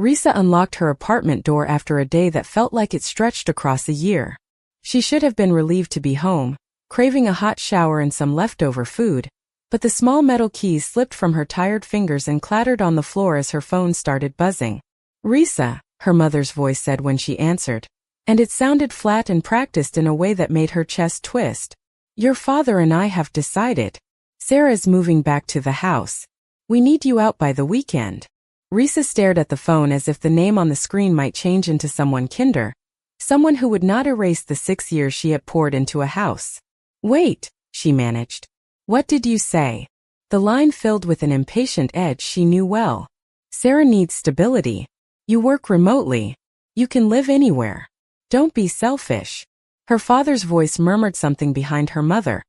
Risa unlocked her apartment door after a day that felt like it stretched across a year. She should have been relieved to be home, craving a hot shower and some leftover food, but the small metal keys slipped from her tired fingers and clattered on the floor as her phone started buzzing. "Risa," her mother's voice said when she answered, and it sounded flat and practiced in a way that made her chest twist. "Your father and I have decided. Sarah's moving back to the house. We need you out by the weekend." Risa stared at the phone as if the name on the screen might change into someone kinder, someone who would not erase the 6 years she had poured into a house. "Wait," she managed. "What did you say?" The line filled with an impatient edge she knew well. "Sarah needs stability. You work remotely. You can live anywhere. Don't be selfish." Her father's voice murmured something behind her mother,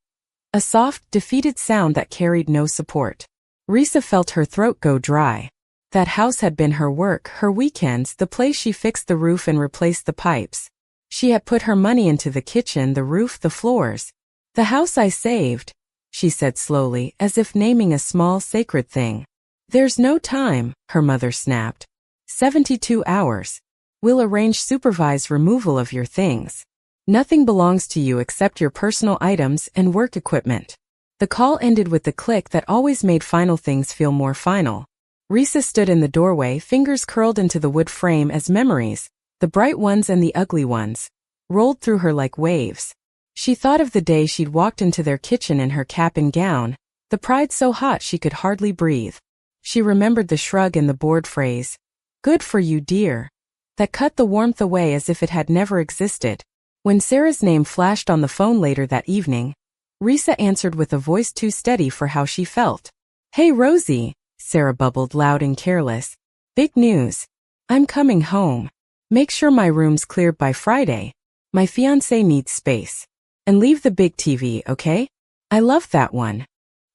a soft, defeated sound that carried no support. Risa felt her throat go dry. That house had been her work, her weekends, the place she fixed the roof and replaced the pipes. She had put her money into the kitchen, the roof, the floors. "The house I saved," she said slowly, as if naming a small, sacred thing. "There's no time," her mother snapped. 72 hours. We'll arrange supervised removal of your things. Nothing belongs to you except your personal items and work equipment." The call ended with the click that always made final things feel more final. Risa stood in the doorway, fingers curled into the wood frame as memories, the bright ones and the ugly ones, rolled through her like waves. She thought of the day she'd walked into their kitchen in her cap and gown, the pride so hot she could hardly breathe. She remembered the shrug and the bored phrase, "Good for you, dear," that cut the warmth away as if it had never existed. When Sarah's name flashed on the phone later that evening, Risa answered with a voice too steady for how she felt. "Hey Rosie," Sarah bubbled loud and careless. "Big news. I'm coming home. Make sure my room's cleared by Friday. My fiancé needs space. And leave the big TV, okay? I love that one."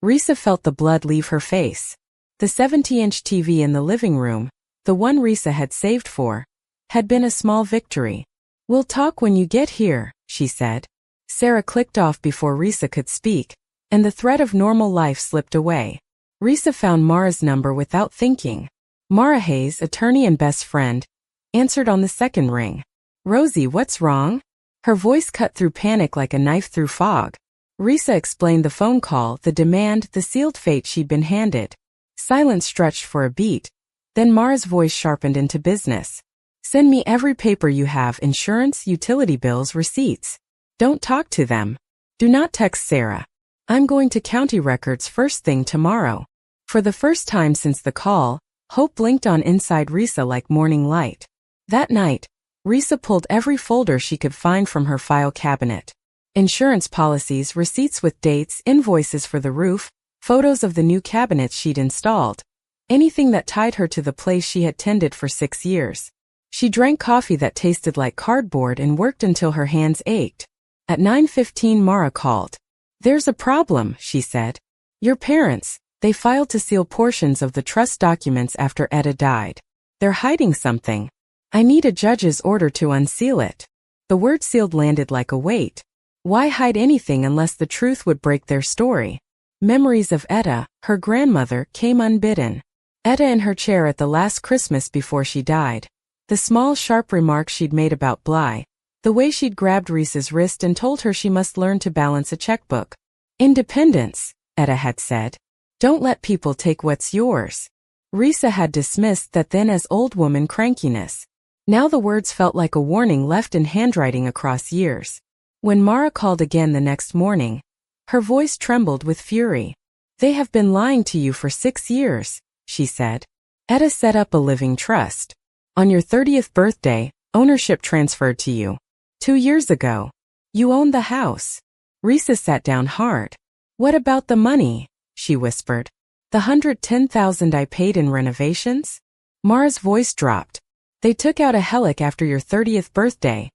Risa felt the blood leave her face. The 70-inch TV in the living room, the one Risa had saved for, had been a small victory. "We'll talk when you get here," she said. Sarah clicked off before Risa could speak, and the thread of normal life slipped away. Risa found Mara's number without thinking. Mara Hayes, attorney and best friend, answered on the second ring. "Rosie, what's wrong?" Her voice cut through panic like a knife through fog. Risa explained the phone call, the demand, the sealed fate she'd been handed. Silence stretched for a beat, then Mara's voice sharpened into business. "Send me every paper you have, insurance, utility bills, receipts. Don't talk to them. Do not text Sarah. I'm going to county records first thing tomorrow." For the first time since the call, hope blinked on inside Risa like morning light. That night, Risa pulled every folder she could find from her file cabinet. Insurance policies, receipts with dates, invoices for the roof, photos of the new cabinets she'd installed. Anything that tied her to the place she had tended for 6 years. She drank coffee that tasted like cardboard and worked until her hands ached. At 9:15 Mara called. "There's a problem," she said. "Your parents, they filed to seal portions of the trust documents after Etta died. They're hiding something. I need a judge's order to unseal it." The word sealed landed like a weight. Why hide anything unless the truth would break their story? Memories of Etta, her grandmother, came unbidden. Etta in her chair at the last Christmas before she died. The small, sharp remarks she'd made about Bly. The way she'd grabbed Risa's wrist and told her she must learn to balance a checkbook. "Independence," Etta had said. "Don't let people take what's yours." Risa had dismissed that then as old woman crankiness. Now the words felt like a warning left in handwriting across years. When Mara called again the next morning, her voice trembled with fury. "They have been lying to you for 6 years, she said. "Etta set up a living trust. On your 30th birthday, ownership transferred to you. 2 years ago. You owned the house." Risa sat down hard. "What about the money?" she whispered. "The $110,000 I paid in renovations?" Mara's voice dropped. "They took out a HELOC after your 30th birthday.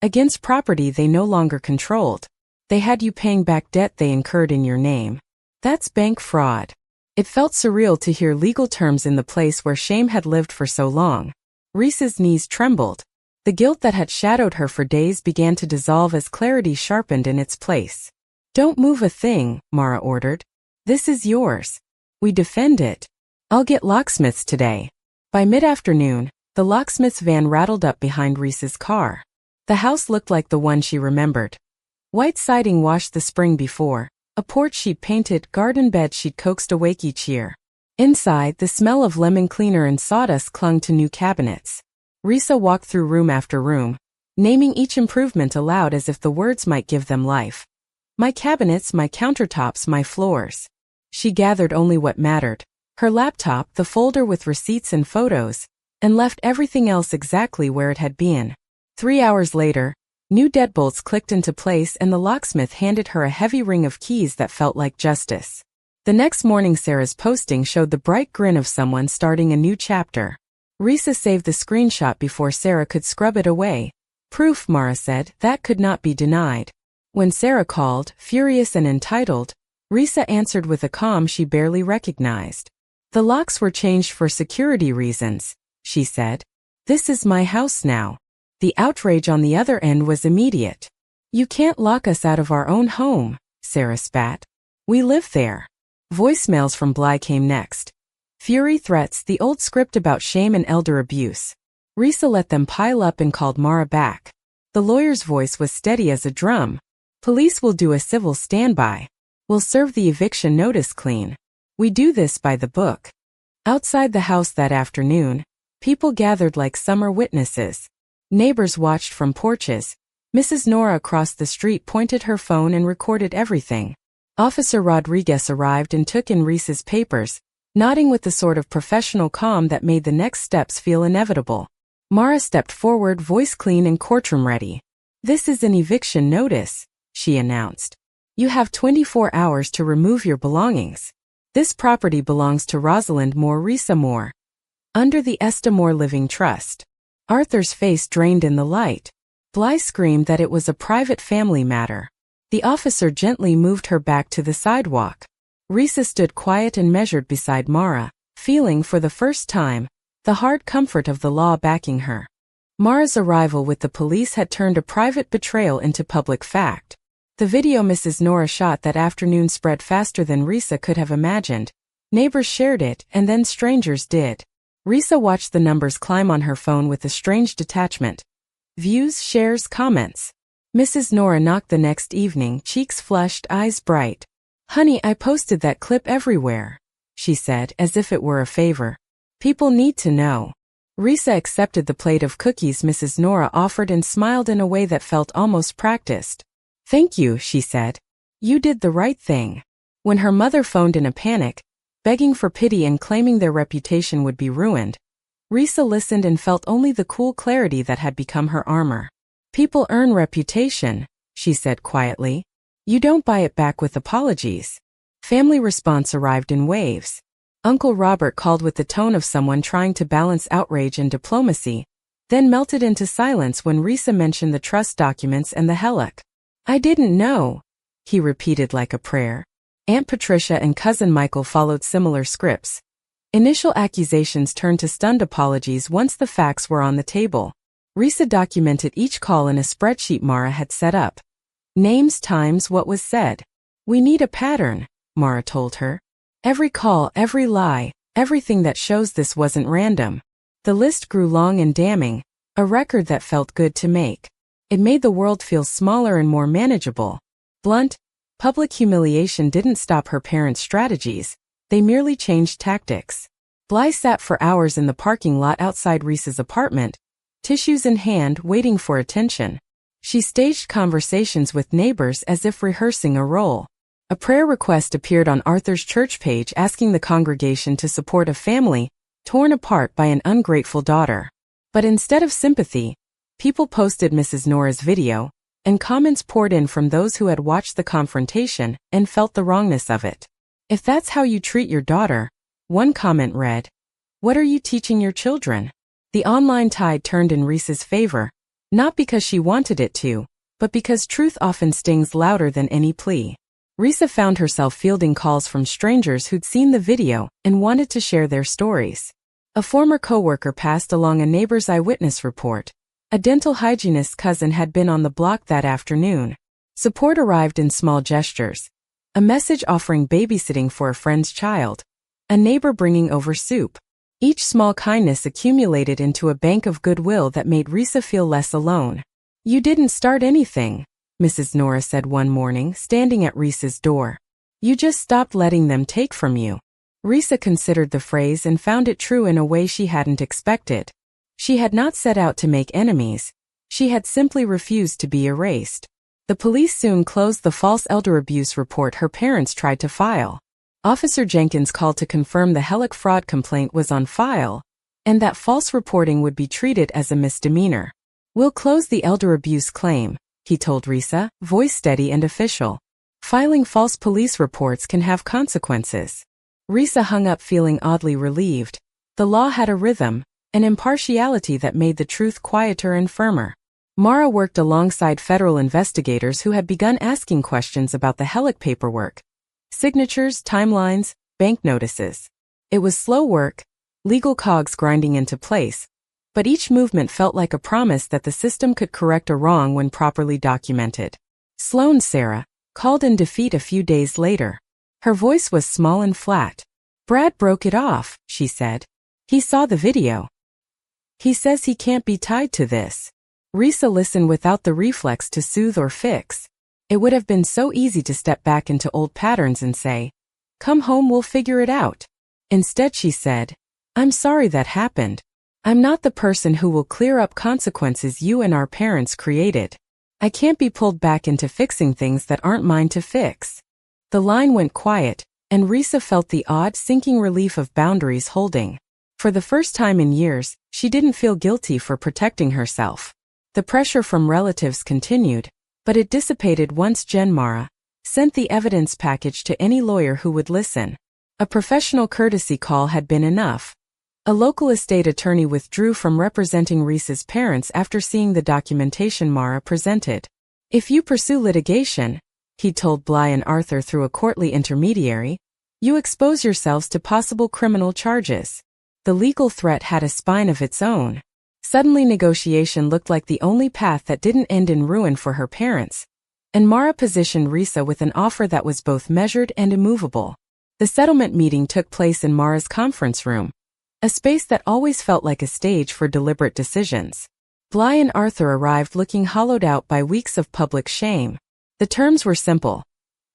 Against property they no longer controlled. They had you paying back debt they incurred in your name. That's bank fraud." It felt surreal to hear legal terms in the place where shame had lived for so long. Risa's knees trembled. The guilt that had shadowed her for days began to dissolve as clarity sharpened in its place. "Don't move a thing," Mara ordered. "This is yours. We defend it. I'll get locksmiths today." By mid-afternoon, The locksmith's van rattled up behind Risa's car. The house looked like the one she remembered. White siding washed the spring before, a porch she'd painted, garden bed she'd coaxed awake each year. Inside, the smell of lemon cleaner and sawdust clung to new cabinets. Risa walked through room after room, naming each improvement aloud as if the words might give them life. My cabinets, my countertops, my floors. She gathered only what mattered. Her laptop, the folder with receipts and photos, and left everything else exactly where it had been. 3 hours later, new deadbolts clicked into place and the locksmith handed her a heavy ring of keys that felt like justice. The next morning Sarah's posting showed the bright grin of someone starting a new chapter. Risa saved the screenshot before Sarah could scrub it away. Proof, Mara said, that could not be denied. When Sarah called, furious and entitled, Risa answered with a calm she barely recognized. The locks were changed for security reasons, she said. This is my house now. The outrage on the other end was immediate. You can't lock us out of our own home, Sarah spat. We live there. Voicemails from Bly came next. Fury threats, the old script about shame and elder abuse. Risa let them pile up and called Mara back. The lawyer's voice was steady as a drum. Police will do a civil standby. We'll serve the eviction notice clean. We do this by the book. Outside the house that afternoon, people gathered like summer witnesses. Neighbors watched from porches. Mrs. Nora across the street pointed her phone and recorded everything. Officer Rodriguez arrived and took in Risa's papers, nodding with the sort of professional calm that made the next steps feel inevitable. Mara stepped forward, voice clean and courtroom ready. This is an eviction notice, she announced. You have 24 hours to remove your belongings. This property belongs to Rosalind Moore Risa Moore, under the Esta Moore Living Trust. Arthur's face drained in the light. Bly screamed that it was a private family matter. The officer gently moved her back to the sidewalk. Risa stood quiet and measured beside Mara, feeling for the first time the hard comfort of the law backing her. Mara's arrival with the police had turned a private betrayal into public fact. The video Mrs. Nora shot that afternoon spread faster than Risa could have imagined. Neighbors shared it, and then strangers did. Risa watched the numbers climb on her phone with a strange detachment. Views, shares, comments. Mrs. Nora knocked the next evening, cheeks flushed, eyes bright. Honey, I posted that clip everywhere, she said, as if it were a favor. People need to know. Risa accepted the plate of cookies Mrs. Nora offered and smiled in a way that felt almost practiced. Thank you, she said. You did the right thing. When her mother phoned in a panic, begging for pity and claiming their reputation would be ruined, Risa listened and felt only the cool clarity that had become her armor. People earn reputation, she said quietly. You don't buy it back with apologies. Family response arrived in waves. Uncle Robert called with the tone of someone trying to balance outrage and diplomacy, then melted into silence when Risa mentioned the trust documents and the HELOC. I didn't know, he repeated like a prayer. Aunt Patricia and Cousin Michael followed similar scripts. Initial accusations turned to stunned apologies once the facts were on the table. Risa documented each call in a spreadsheet Mara had set up. Names times what was said. We need a pattern, Mara told her. Every call, every lie, everything that shows this wasn't random. The list grew long and damning, a record that felt good to make. It made the world feel smaller and more manageable. Blunt, public humiliation didn't stop her parents' strategies, they merely changed tactics. Bly sat for hours in the parking lot outside Risa's apartment, tissues in hand, waiting for attention. She staged conversations with neighbors as if rehearsing a role. A prayer request appeared on Arthur's church page asking the congregation to support a family torn apart by an ungrateful daughter. But instead of sympathy, people posted Mrs. Nora's video, and comments poured in from those who had watched the confrontation and felt the wrongness of it. If that's how you treat your daughter, one comment read, what are you teaching your children? The online tide turned in Risa's favor, not because she wanted it to, but because truth often stings louder than any plea. Risa found herself fielding calls from strangers who'd seen the video and wanted to share their stories. A former coworker passed along a neighbor's eyewitness report. A dental hygienist's cousin had been on the block that afternoon. Support arrived in small gestures. A message offering babysitting for a friend's child. A neighbor bringing over soup. Each small kindness accumulated into a bank of goodwill that made Risa feel less alone. "You didn't start anything," Mrs. Nora said one morning, standing at Risa's door. "You just stopped letting them take from you." Risa considered the phrase and found it true in a way she hadn't expected. She had not set out to make enemies. She had simply refused to be erased. The police soon closed the false elder abuse report her parents tried to file. Officer Jenkins called to confirm the Hellick fraud complaint was on file, and that false reporting would be treated as a misdemeanor. "We'll close the elder abuse claim," he told Risa, voice steady and official. "Filing false police reports can have consequences." Risa hung up feeling oddly relieved. The law had a rhythm, an impartiality that made the truth quieter and firmer. Mara worked alongside federal investigators who had begun asking questions about the Hellick paperwork. Signatures, timelines, bank notices. It was slow work, legal cogs grinding into place, but each movement felt like a promise that the system could correct a wrong when properly documented. Sloane Sarah called in defeat a few days later. Her voice was small and flat. "Brad broke it off," she said. "He saw the video. He says he can't be tied to this." Risa listened without the reflex to soothe or fix. It would have been so easy to step back into old patterns and say, "Come home, we'll figure it out." Instead she said, "I'm sorry that happened. I'm not the person who will clear up consequences you and our parents created. I can't be pulled back into fixing things that aren't mine to fix." The line went quiet, and Risa felt the odd, sinking relief of boundaries holding. For the first time in years, she didn't feel guilty for protecting herself. The pressure from relatives continued, but it dissipated once Jen Mara sent the evidence package to any lawyer who would listen. A professional courtesy call had been enough. A local estate attorney withdrew from representing Risa's parents after seeing the documentation Mara presented. "If you pursue litigation," he told Bly and Arthur through a courtly intermediary, "you expose yourselves to possible criminal charges." The legal threat had a spine of its own. Suddenly negotiation looked like the only path that didn't end in ruin for her parents, and Mara positioned Risa with an offer that was both measured and immovable. The settlement meeting took place in Mara's conference room, a space that always felt like a stage for deliberate decisions. Bly and Arthur arrived looking hollowed out by weeks of public shame. The terms were simple: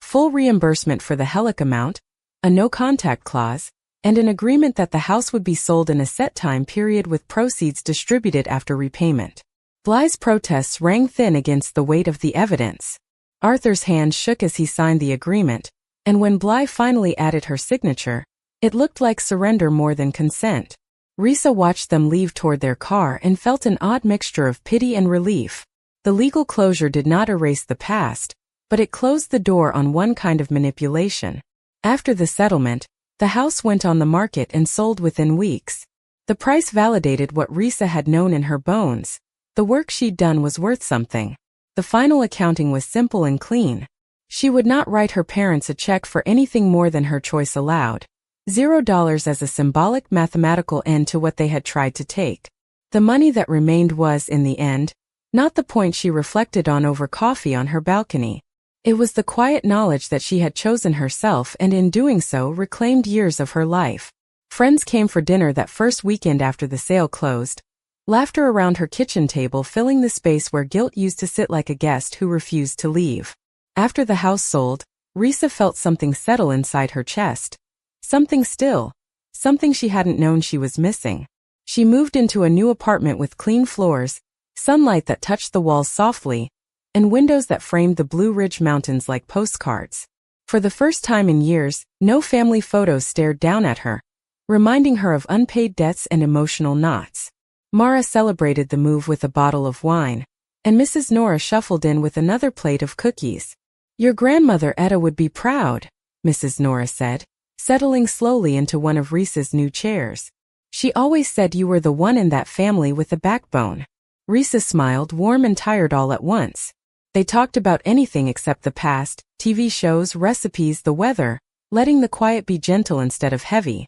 full reimbursement for the Hellick amount, a no-contact clause, and an agreement that the house would be sold in a set time period with proceeds distributed after repayment. Bly's protests rang thin against the weight of the evidence. Arthur's hand shook as he signed the agreement, and when Bly finally added her signature, it looked like surrender more than consent. Risa watched them leave toward their car and felt an odd mixture of pity and relief. The legal closure did not erase the past, but it closed the door on one kind of manipulation. After the settlement, the house went on the market and sold within weeks. The price validated what Risa had known in her bones. The work she'd done was worth something. The final accounting was simple and clean. She would not write her parents a check for anything more than her choice allowed. $0 as a symbolic mathematical end to what they had tried to take. The money that remained was, in the end, not the point she reflected on over coffee on her balcony. It was the quiet knowledge that she had chosen herself and in doing so reclaimed years of her life. Friends came for dinner that first weekend after the sale closed, laughter around her kitchen table filling the space where guilt used to sit like a guest who refused to leave. After the house sold, Risa felt something settle inside her chest. Something still. Something she hadn't known she was missing. She moved into a new apartment with clean floors, sunlight that touched the walls softly, and windows that framed the Blue Ridge Mountains like postcards. For the first time in years, no family photos stared down at her, reminding her of unpaid debts and emotional knots. Mara celebrated the move with a bottle of wine, and Mrs. Nora shuffled in with another plate of cookies. "Your grandmother Etta would be proud," Mrs. Nora said, settling slowly into one of Risa's new chairs. "She always said you were the one in that family with a backbone." Risa smiled, warm and tired all at once. They talked about anything except the past, TV shows, recipes, the weather, letting the quiet be gentle instead of heavy.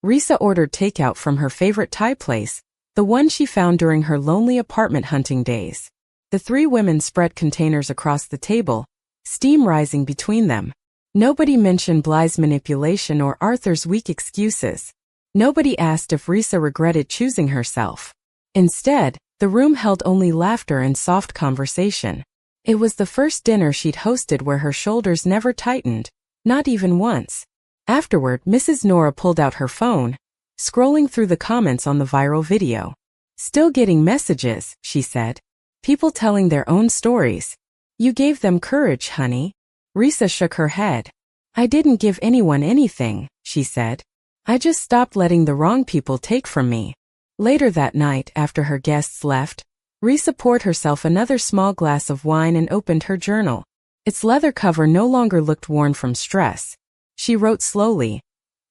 Risa ordered takeout from her favorite Thai place, the one she found during her lonely apartment hunting days. The three women spread containers across the table, steam rising between them. Nobody mentioned Bly's manipulation or Arthur's weak excuses. Nobody asked if Risa regretted choosing herself. Instead, the room held only laughter and soft conversation. It was the first dinner she'd hosted where her shoulders never tightened, not even once. Afterward, Mrs. Nora pulled out her phone, scrolling through the comments on the viral video. "Still getting messages," she said. "People telling their own stories. You gave them courage, honey." Risa shook her head. "I didn't give anyone anything," she said. "I just stopped letting the wrong people take from me." Later that night, after her guests left, Risa poured herself another small glass of wine and opened her journal. Its leather cover no longer looked worn from stress. She wrote slowly,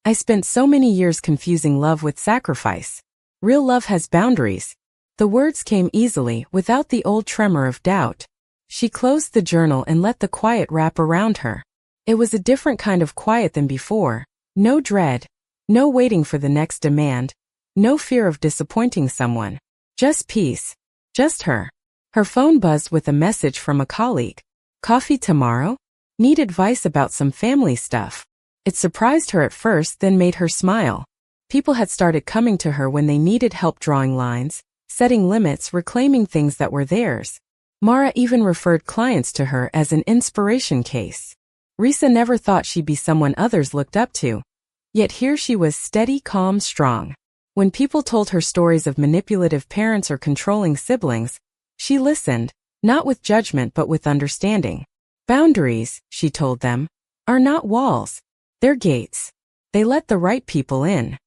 "I spent so many years confusing love with sacrifice. Real love has boundaries." The words came easily, without the old tremor of doubt. She closed the journal and let the quiet wrap around her. It was a different kind of quiet than before. No dread, no waiting for the next demand, no fear of disappointing someone. Just peace. Just her. Her phone buzzed with a message from a colleague. "Coffee tomorrow? Need advice about some family stuff." It surprised her at first, then made her smile. People had started coming to her when they needed help drawing lines, setting limits, reclaiming things that were theirs. Mara even referred clients to her as an inspiration case. Risa never thought she'd be someone others looked up to. Yet here she was, steady, calm, strong. When people told her stories of manipulative parents or controlling siblings, she listened, not with judgment but with understanding. "Boundaries," she told them, "are not walls. They're gates. They let the right people in."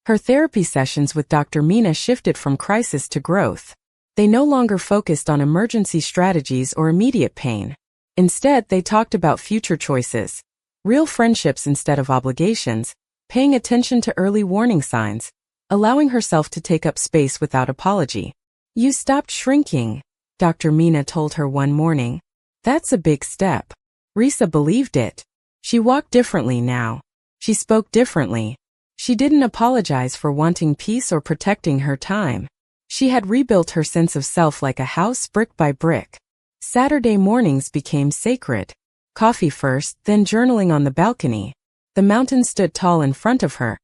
Her therapy sessions with Dr. Mina shifted from crisis to growth. They no longer focused on emergency strategies or immediate pain. Instead, they talked about future choices, real friendships instead of obligations, paying attention to early warning signs, allowing herself to take up space without apology. "You stopped shrinking," Dr. Mina told her one morning. "That's a big step." Risa believed it. She walked differently now. She spoke differently. She didn't apologize for wanting peace or protecting her time. She had rebuilt her sense of self like a house, brick by brick. Saturday mornings became sacred. Coffee first, then journaling on the balcony. The mountain stood tall in front of her,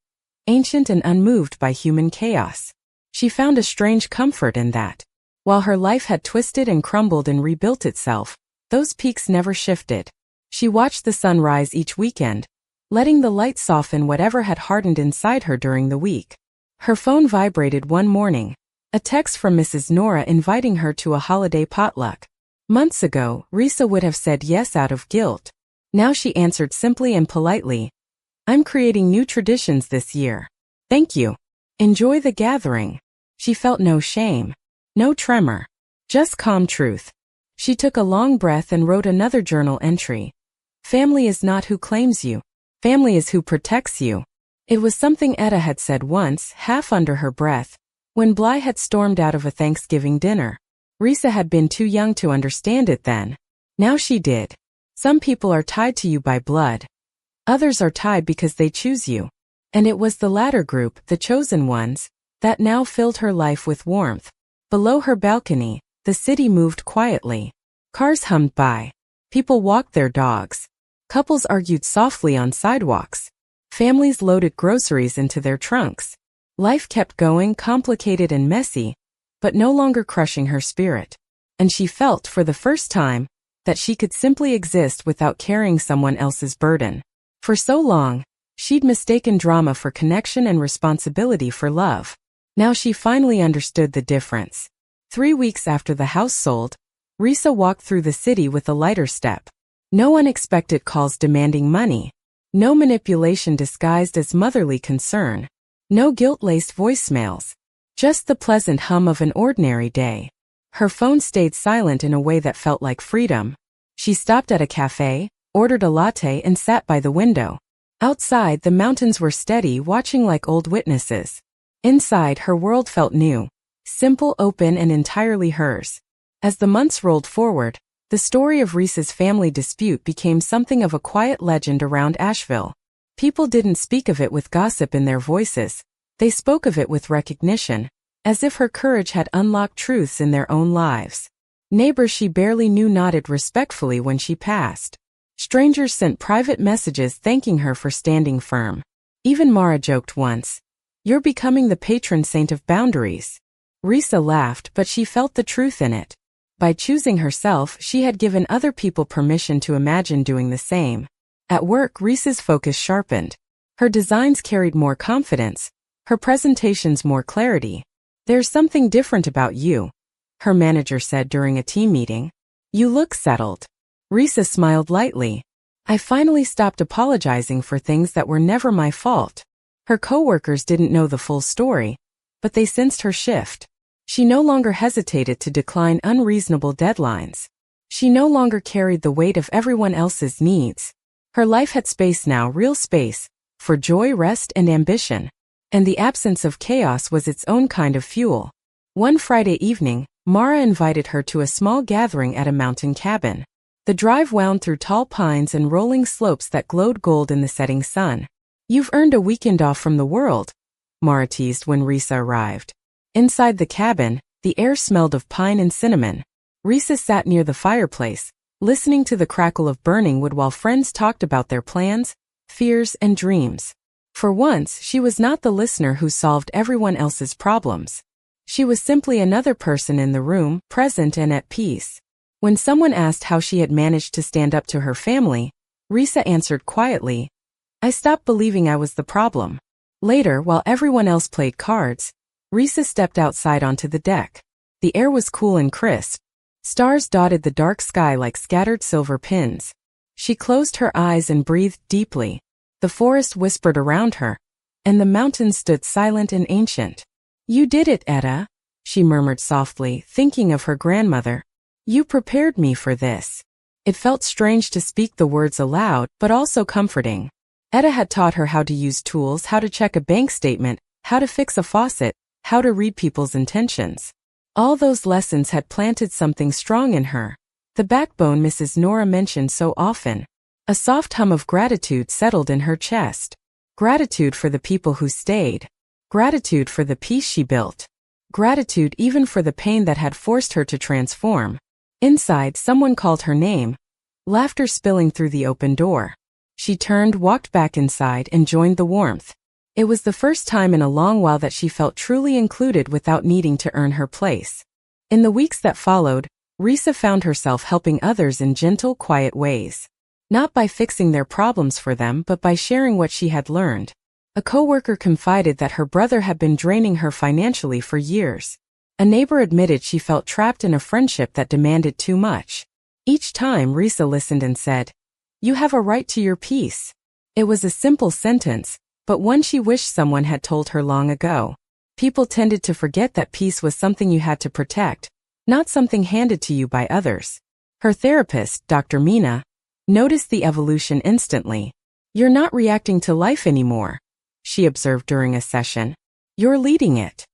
ancient and unmoved by human chaos. She found a strange comfort in that. While her life had twisted and crumbled and rebuilt itself, those peaks never shifted. She watched the sun rise each weekend, letting the light soften whatever had hardened inside her during the week. Her phone vibrated one morning, a text from Mrs. Nora inviting her to a holiday potluck. Months ago, Risa would have said yes out of guilt. Now she answered simply and politely, "I'm creating new traditions this year. Thank you. Enjoy the gathering." She felt no shame, no tremor, just calm truth. She took a long breath and wrote another journal entry. "Family is not who claims you. Family is who protects you." It was something Etta had said once, half under her breath, when Bly had stormed out of a Thanksgiving dinner. Risa had been too young to understand it then. Now she did. Some people are tied to you by blood. Others are tied because they choose you. And it was the latter group, the chosen ones, that now filled her life with warmth. Below her balcony, the city moved quietly. Cars hummed by. People walked their dogs. Couples argued softly on sidewalks. Families loaded groceries into their trunks. Life kept going, complicated and messy, but no longer crushing her spirit. And she felt, for the first time, that she could simply exist without carrying someone else's burden. For so long, she'd mistaken drama for connection and responsibility for love. Now she finally understood the difference. 3 weeks after the house sold, Risa walked through the city with a lighter step. No unexpected calls demanding money. No manipulation disguised as motherly concern. No guilt-laced voicemails. Just the pleasant hum of an ordinary day. Her phone stayed silent in a way that felt like freedom. She stopped at a cafe, ordered a latte and sat by the window. Outside, the mountains were steady, watching like old witnesses. Inside, her world felt new, simple, open, and entirely hers. As the months rolled forward, the story of Risa's family dispute became something of a quiet legend around Asheville. People didn't speak of it with gossip in their voices. They spoke of it with recognition, as if her courage had unlocked truths in their own lives. Neighbors she barely knew nodded respectfully when she passed. Strangers sent private messages thanking her for standing firm. Even Mara joked once, You're becoming the patron saint of boundaries. Risa laughed, but she felt the truth in it. By choosing herself, she had given other people permission to imagine doing the same. At work, Risa's focus sharpened. Her designs carried more confidence, her presentations more clarity. There's something different about you, her manager said during a team meeting. You look settled. Risa smiled lightly. I finally stopped apologizing for things that were never my fault. Her coworkers didn't know the full story, but they sensed her shift. She no longer hesitated to decline unreasonable deadlines. She no longer carried the weight of everyone else's needs. Her life had space now, real space, for joy, rest, and ambition. And the absence of chaos was its own kind of fuel. One Friday evening, Mara invited her to a small gathering at a mountain cabin. The drive wound through tall pines and rolling slopes that glowed gold in the setting sun. You've earned a weekend off from the world, Mara teased when Risa arrived. Inside the cabin, the air smelled of pine and cinnamon. Risa sat near the fireplace, listening to the crackle of burning wood while friends talked about their plans, fears, and dreams. For once, she was not the listener who solved everyone else's problems. She was simply another person in the room, present and at peace. When someone asked how she had managed to stand up to her family, Risa answered quietly, I stopped believing I was the problem. Later, while everyone else played cards, Risa stepped outside onto the deck. The air was cool and crisp. Stars dotted the dark sky like scattered silver pins. She closed her eyes and breathed deeply. The forest whispered around her, and the mountains stood silent and ancient. You did it, Etta, she murmured softly, thinking of her grandmother. You prepared me for this. It felt strange to speak the words aloud, but also comforting. Etta had taught her how to use tools, how to check a bank statement, how to fix a faucet, how to read people's intentions. All those lessons had planted something strong in her, the backbone Mrs. Nora mentioned so often. A soft hum of gratitude settled in her chest. Gratitude for the people who stayed. Gratitude for the peace she built. Gratitude even for the pain that had forced her to transform. Inside, someone called her name, laughter spilling through the open door. She turned, walked back inside, and joined the warmth. It was the first time in a long while that she felt truly included without needing to earn her place. In the weeks that followed, Risa found herself helping others in gentle, quiet ways. Not by fixing their problems for them, but by sharing what she had learned. A coworker confided that her brother had been draining her financially for years. A neighbor admitted she felt trapped in a friendship that demanded too much. Each time, Risa listened and said, You have a right to your peace. It was a simple sentence, but one she wished someone had told her long ago. People tended to forget that peace was something you had to protect, not something handed to you by others. Her therapist, Dr. Mina, noticed the evolution instantly. You're not reacting to life anymore, she observed during a session. You're leading it.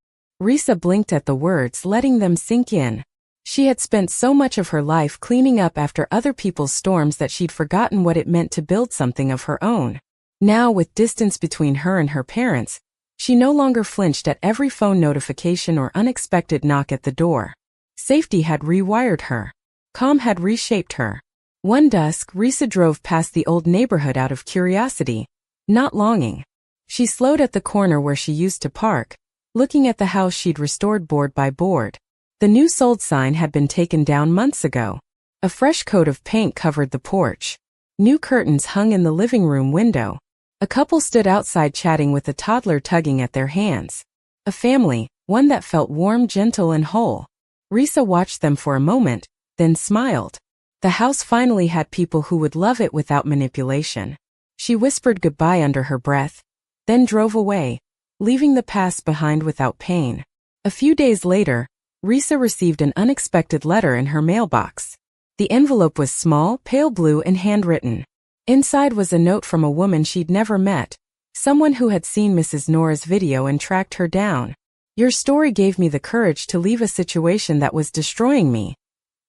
Risa blinked at the words, letting them sink in. She had spent so much of her life cleaning up after other people's storms that she'd forgotten what it meant to build something of her own. Now, with distance between her and her parents, she no longer flinched at every phone notification or unexpected knock at the door. Safety had rewired her. Calm had reshaped her. One dusk, Risa drove past the old neighborhood out of curiosity, not longing. She slowed at the corner where she used to park, looking at the house she'd restored board by board. The new sold sign had been taken down months ago. A fresh coat of paint covered the porch. New curtains hung in the living room window. A couple stood outside chatting with a toddler tugging at their hands. A family, one that felt warm, gentle, and whole. Risa watched them for a moment, then smiled. The house finally had people who would love it without manipulation. She whispered goodbye under her breath, then drove away, leaving the past behind without pain. A few days later, Risa received an unexpected letter in her mailbox. The envelope was small, pale blue, and handwritten. Inside was a note from a woman she'd never met, someone who had seen Mrs. Nora's video and tracked her down. Your story gave me the courage to leave a situation that was destroying me.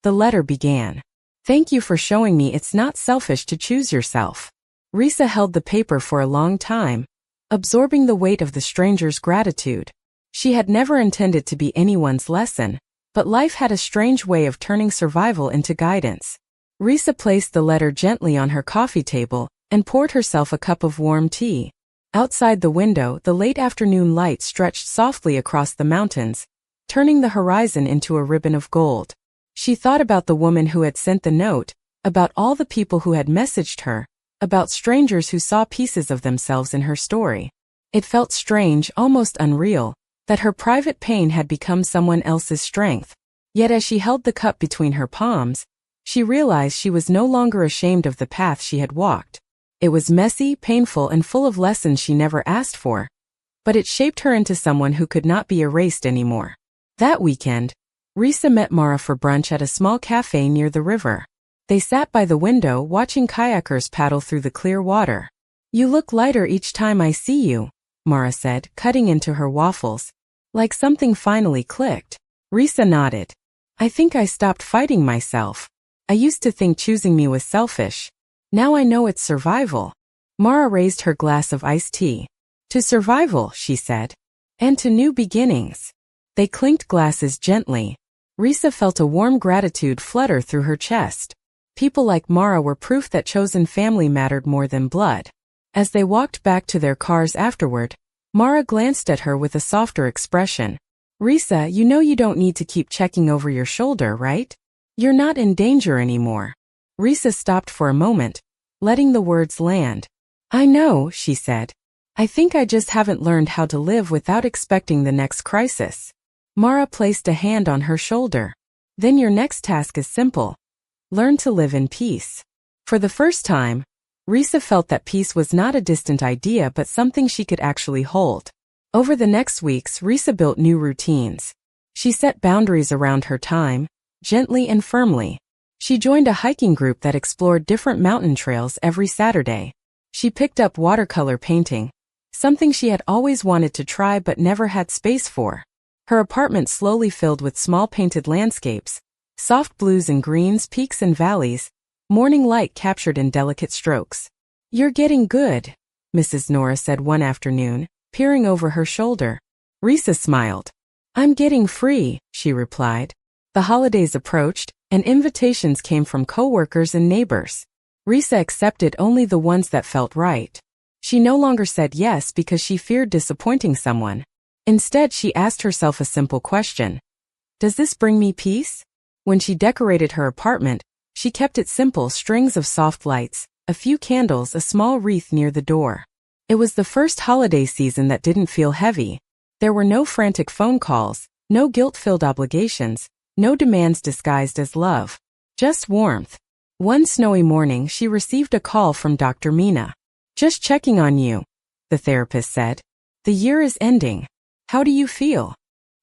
The letter began. Thank you for showing me it's not selfish to choose yourself. Risa held the paper for a long time, absorbing the weight of the stranger's gratitude. She had never intended to be anyone's lesson, but life had a strange way of turning survival into guidance. Risa placed the letter gently on her coffee table and poured herself a cup of warm tea. Outside the window, the late afternoon light stretched softly across the mountains, turning the horizon into a ribbon of gold. She thought about the woman who had sent the note, about all the people who had messaged her, about strangers who saw pieces of themselves in her story. It felt strange, almost unreal, that her private pain had become someone else's strength. Yet as she held the cup between her palms, she realized she was no longer ashamed of the path she had walked. It was messy, painful, and full of lessons she never asked for, but it shaped her into someone who could not be erased anymore. That weekend, Risa met Mara for brunch at a small cafe near the river. They sat by the window watching kayakers paddle through the clear water. "You look lighter each time I see you," Mara said, cutting into her waffles. Like something finally clicked. Risa nodded. "I think I stopped fighting myself. I used to think choosing me was selfish. Now I know it's survival." Mara raised her glass of iced tea. "To survival," she said. "And to new beginnings." They clinked glasses gently. Risa felt a warm gratitude flutter through her chest. People like Mara were proof that chosen family mattered more than blood. As they walked back to their cars afterward, Mara glanced at her with a softer expression. "Risa, you know you don't need to keep checking over your shoulder, right? You're not in danger anymore." Risa stopped for a moment, letting the words land. "I know," she said. "I think I just haven't learned how to live without expecting the next crisis." Mara placed a hand on her shoulder. "Then your next task is simple. Learn to live in peace." For the first time, Risa felt that peace was not a distant idea but something she could actually hold. Over the next weeks, Risa built new routines. She set boundaries around her time, gently and firmly. She joined a hiking group that explored different mountain trails every Saturday. She picked up watercolor painting, something she had always wanted to try but never had space for. Her apartment slowly filled with small painted landscapes, soft blues and greens, peaks and valleys, morning light captured in delicate strokes. "You're getting good," Mrs. Nora said one afternoon, peering over her shoulder. Risa smiled. "I'm getting free," she replied. The holidays approached, and invitations came from coworkers and neighbors. Risa accepted only the ones that felt right. She no longer said yes because she feared disappointing someone. Instead, she asked herself a simple question. Does this bring me peace? When she decorated her apartment, she kept it simple: strings of soft lights, a few candles, a small wreath near the door. It was the first holiday season that didn't feel heavy. There were no frantic phone calls, no guilt-filled obligations, no demands disguised as love. Just warmth. One snowy morning, she received a call from Dr. Mina. "Just checking on you," the therapist said. "The year is ending. How do you feel?"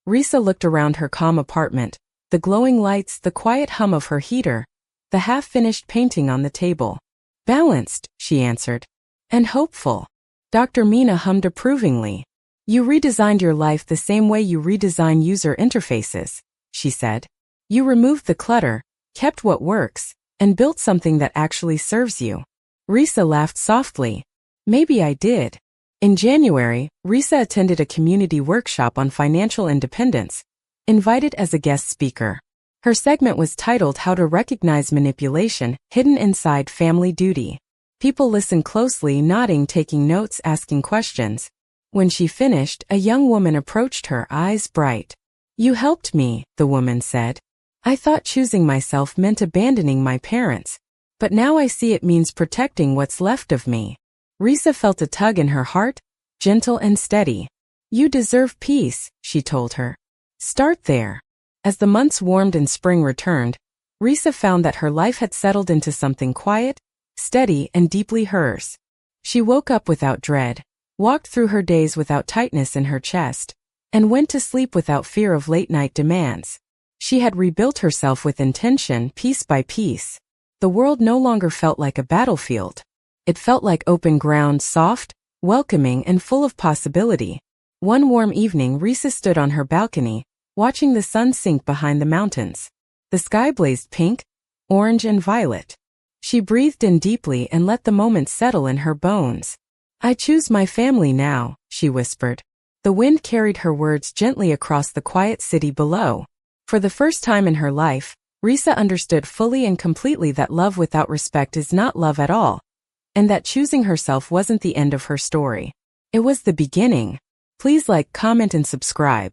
Risa looked around her calm apartment, the glowing lights, the quiet hum of her heater, the half-finished painting on the table. "Balanced," she answered. "And hopeful." Dr. Mina hummed approvingly. "You redesigned your life the same way you redesign user interfaces," she said. "You removed the clutter, kept what works, and built something that actually serves you." Risa laughed softly. "Maybe I did." In January, Risa attended a community workshop on financial independence, invited as a guest speaker. Her segment was titled "How to Recognize Manipulation Hidden Inside Family Duty." People listened closely, nodding, taking notes, asking questions. When she finished, a young woman approached her, eyes bright. "You helped me," the woman said. "I thought choosing myself meant abandoning my parents, but now I see it means protecting what's left of me." Risa felt a tug in her heart, gentle and steady. "You deserve peace," she told her. "Start there." As the months warmed and spring returned, Risa found that her life had settled into something quiet, steady, and deeply hers. She woke up without dread, walked through her days without tightness in her chest, and went to sleep without fear of late-night demands. She had rebuilt herself with intention, piece by piece. The world no longer felt like a battlefield. It felt like open ground, soft, welcoming, and full of possibility. One warm evening, Risa stood on her balcony, watching the sun sink behind the mountains. The sky blazed pink, orange, and violet. She breathed in deeply and let the moment settle in her bones. "I choose my family now," she whispered. The wind carried her words gently across the quiet city below. For the first time in her life, Risa understood fully and completely that love without respect is not love at all, and that choosing herself wasn't the end of her story. It was the beginning. Please like, comment, and subscribe.